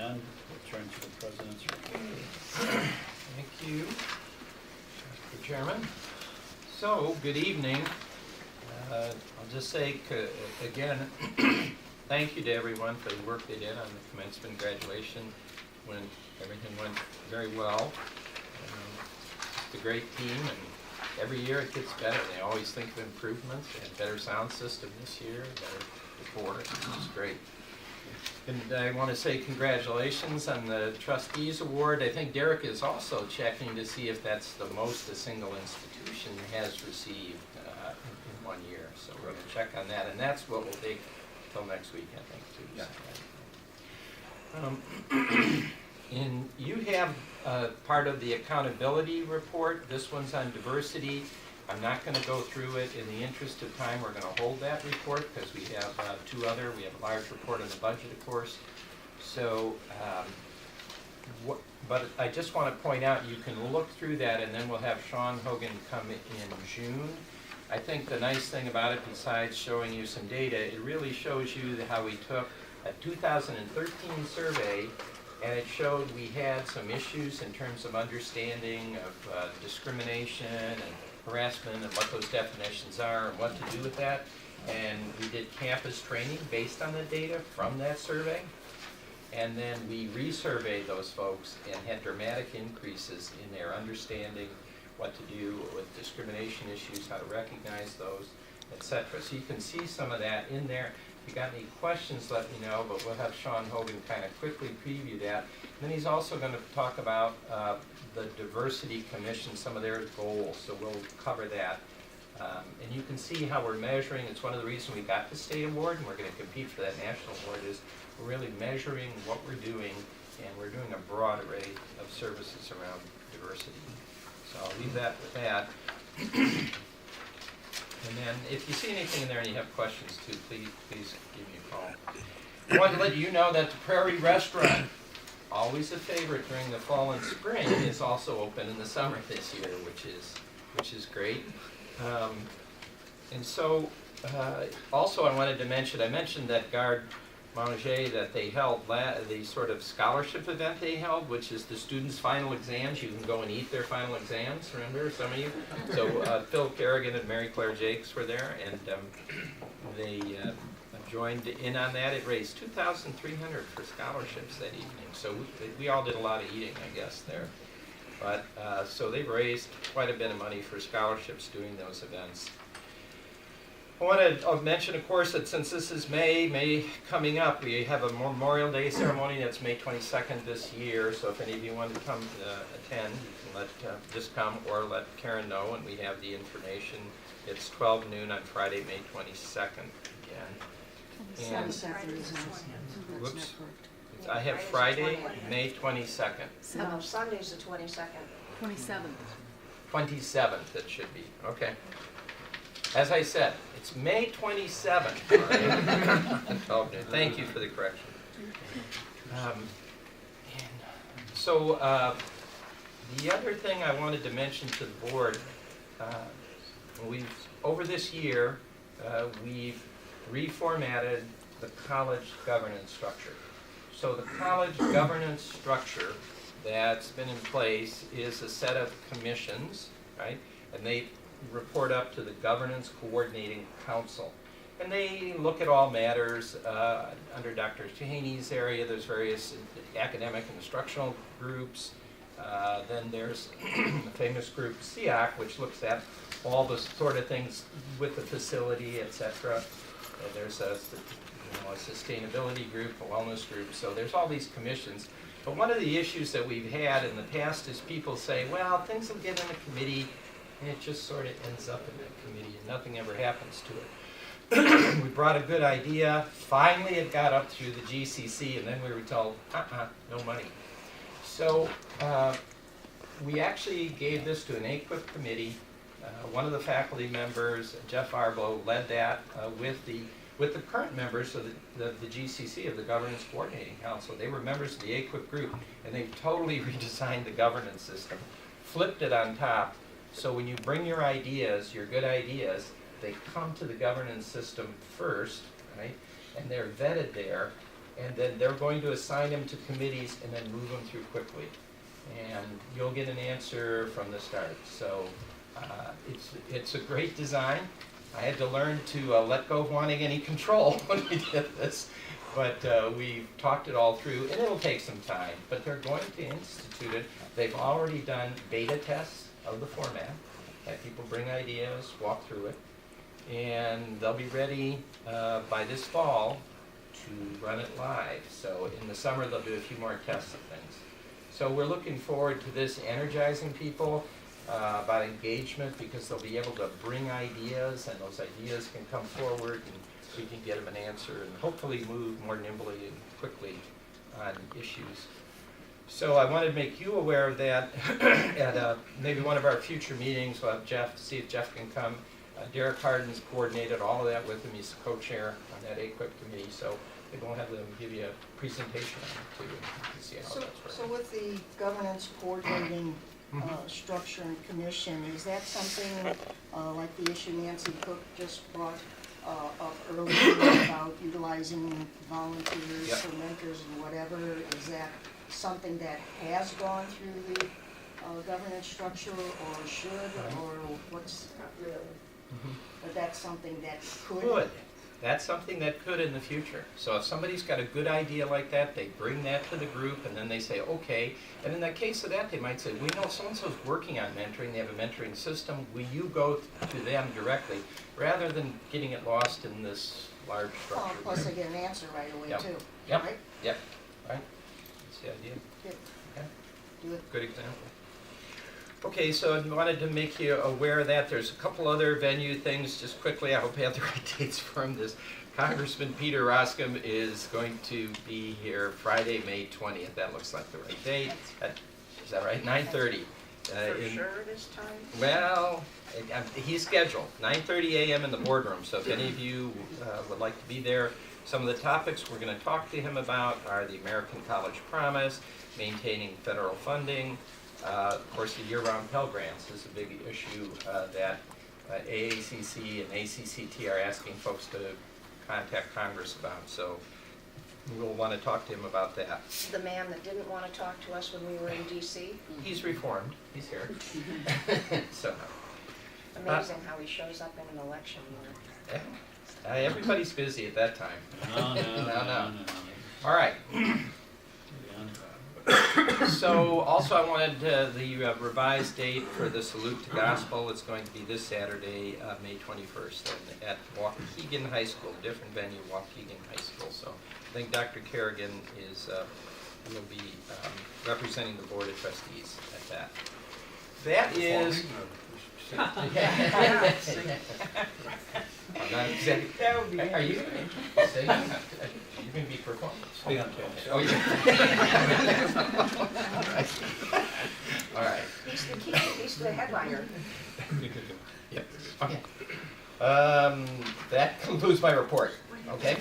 none, we'll turn to the President's report. Thank you, Mr. Chairman. So, good evening. I'll just say again, thank you to everyone for the work they did on the commencement graduation when everything went very well. It's a great team, and every year it gets better. They always think of improvements. They had better sound system this year, better report, which is great. And I want to say congratulations on the Trustees Award. I think Derek is also checking to see if that's the most a single institution has received in 1 year. So we're going to check on that, and that's what we'll take till next week, I think, too. Yeah. And you have part of the accountability report. This one's on diversity. I'm not going to go through it. In the interest of time, we're going to hold that report because we have two other. We have a large report on the budget, of course. So, but I just want to point out, you can look through that, and then we'll have Sean Hogan come in June. I think the nice thing about it, besides showing you some data, it really shows you how we took a 2013 survey, and it showed we had some issues in terms of understanding of discrimination and harassment and what those definitions are and what to do with that. And we did campus training based on the data from that survey. And then we resurveyed those folks and had dramatic increases in their understanding what to do with discrimination issues, how to recognize those, etc. So you can see some of that in there. If you got any questions, let me know, but we'll have Sean Hogan kind of quickly preview that. And then he's also going to talk about the Diversity Commission, some of their goals, so we'll cover that. And you can see how we're measuring. It's one of the reasons we got the state award, and we're going to compete for that national award, is we're really measuring what we're doing, and we're doing a broad array of services around diversity. So I'll leave that with that. And then if you see anything in there and you have questions too, please give me a call. I want to let you know that the Prairie Restaurant, always a favorite during the fall and spring, is also open in the summer this year, which is great. And so also I wanted to mention, I mentioned that Garde Manger that they held, the sort of scholarship event they held, which is the students' final exams. You can go and eat their final exams, remember, some of you? So Phil Kerrigan and Mary Claire Jakes were there, and they joined in on that. It raised $2,300 for scholarships that evening. So we all did a lot of eating, I guess, there. But so they've raised quite a bit of money for scholarships doing those events. I want to mention, of course, that since this is May coming up, we have a Memorial Day ceremony that's May 22nd this year. So if any of you want to come attend, you can just come or let Karen know, and we have the information. It's 12 noon on Friday, May 22nd again. And whoops, I have Friday, May 22nd. No, Sunday's the 22nd. 27th. 27th it should be, okay. As I said, it's May 27th. Right? 12 noon. Thank you for the correction. So the other thing I wanted to mention to the board, over this year, we've reformatted the college governance structure. So the college governance structure that's been in place is a set of commissions, right? And they report up to the Governance Coordinating Council. And they look at all matters. Under Dr. Haney's area, there's various academic and instructional groups. Then there's the famous group SEAC, which looks at all the sort of things with the facility, etc. There's a sustainability group, a wellness group. So there's all these commissions. But one of the issues that we've had in the past is people say, well, things will get in a committee, and it just sort of ends up in that committee, and nothing ever happens to it. We brought a good idea. Finally, it got up through the GCC, and then we were told, no money. So we actually gave this to an AQUIP committee. One of the faculty members, Jeff Arbo, led that with the current members of the GCC, of the Governance Coordinating Council. They were members of the AQUIP group, and they totally redesigned the governance system, flipped it on top. So when you bring your ideas, your good ideas, they come to the governance system first, right? And they're vetted there. and then they're going to assign them to committees and then move them through quickly. And you'll get an answer from the start. So it's a great design. I had to learn to let go of wanting any control when we did this, but we've talked it all through, and it'll take some time, but they're going to institute it. They've already done beta tests of the format, had people bring ideas, walk through it, and they'll be ready by this fall to run it live. So in the summer, they'll do a few more tests of things. So we're looking forward to this energizing people about engagement, because they'll be able to bring ideas, and those ideas can come forward, and we can get them an answer and hopefully move more nimbly and quickly on issues. So I wanted to make you aware of that at maybe one of our future meetings. We'll have Jeff, see if Jeff can come. Derek Harden's coordinated all of that with him. He's the co-chair on that AQUIP committee, so maybe we'll have them give you a presentation on it too, to see how that's So working. with the governance coordinating structure and commission, is that something like the issue Nancy Cook just brought up earlier about utilizing volunteers Yep. or mentors and whatever? Is that something that has gone through the governance structure, or should, or what's not really? But that's something that Could. That's something that could in the future. So if somebody's got a good idea like that, they bring that to the group, and then they say, okay. And in the case of that, they might say, we know so-and-so's working on mentoring, they have a mentoring system, will you go to them directly, rather than getting it lost in this large structure. Plus they get an answer right away Yep. too, Yep. right? Yep, right, that's the idea. Good. Okay. Do it. Good example. Okay, so I wanted to make you aware of that. There's a couple other venue things, just quickly. I hope I have the right dates from this. Congressman Peter Roscom is going to be here Friday, May 20th. That looks like the right date. Is that right? 9:30. For sure this time? Well, he's scheduled, 9:30 a.m. in the boardroom, so if any of you would like to be there, some of the topics we're going to talk to him about are the American College Promise, maintaining federal funding, of course the year-round Pell Grants is a big issue that AACC and ACCT are asking folks to contact Congress about, so we'll want to talk to him about that. The man that didn't want to talk to us when we were in DC? He's reformed, he's here. So. Amazing how he shows up in an election year. Yeah. Everybody's busy at that time. No. All right. So also I wanted the revised date for the Salute to Gospel. It's going to be this Saturday, May 21st, at Waukegan High School, different venue, Waukegan High School. So I think Dr. Kerrigan will be representing the Board of Trustees at that. That is... I'm not exactly. That would be Are you going to say? You're going to be performing? Stay on task. Oh, yeah. All right. He's the headliner. Yep. Okay. That concludes my report. Okay.